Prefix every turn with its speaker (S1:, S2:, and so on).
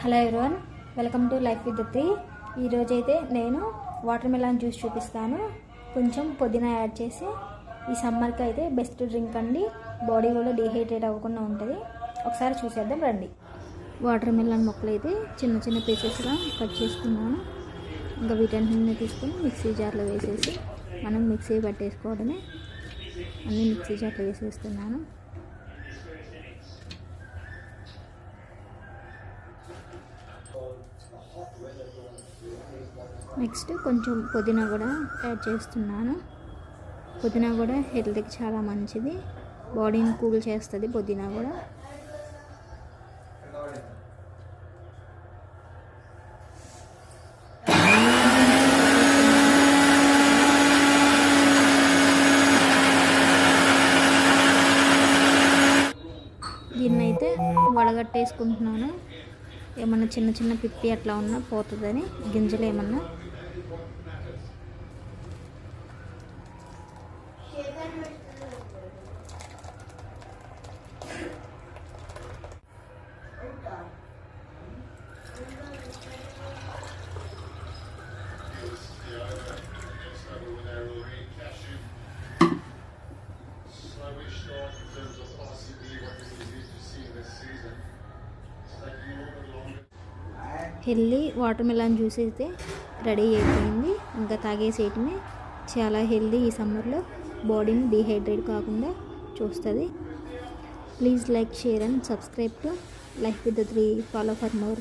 S1: Hello everyone, welcome to life with three. ఈరోజైతే నేను water melon juice చూపిస్తాను. కొంచెం పుదీనా యాడ్ చేసి ఈ సమ్మర్కి అయితే బెస్ట్ డ్రింక్ అండి. బాడీ కూడా డీహైడ్రేట్ అవ్వకుండా ఉంటుంది. ఒకసారి చూసేద్దాం రండి. వాటర్ మెలాన్ ముక్కలు అయితే చిన్న చిన్న పీసెస్గా కట్ చేసుకున్నాను. ఇంకా వీటన్నిటిని తీసుకొని మిక్సీ జార్లో వేసేసి మనం మిక్సీ పట్టేసుకోవడమే. అన్నీ మిక్సీ జార్లో వేసేస్తున్నాను. నెక్స్ట్ కొంచెం పుదీనా కూడా యాడ్ చేస్తున్నాను. పుదీనా కూడా హెల్త్కి చాలా మంచిది, బాడీని కూల్ చేస్తుంది పుదీనా కూడా. దీన్నైతే వడగట్టేసుకుంటున్నాను. ఏమన్నా చిన్న చిన్న పిప్పి అట్లా ఉన్నా పోతుందని, గింజలు ఏమన్నా. హెల్దీ వాటర్ మెలాన్ జ్యూస్ అయితే రెడీ అయిపోయింది. ఇంకా తాగేసేయటమే. చాలా హెల్దీ. ఈ సమ్మర్లో బాడీని డీహైడ్రేట్ కాకుండా చూస్తుంది. Please like, share and subscribe to life with three. Follow for more.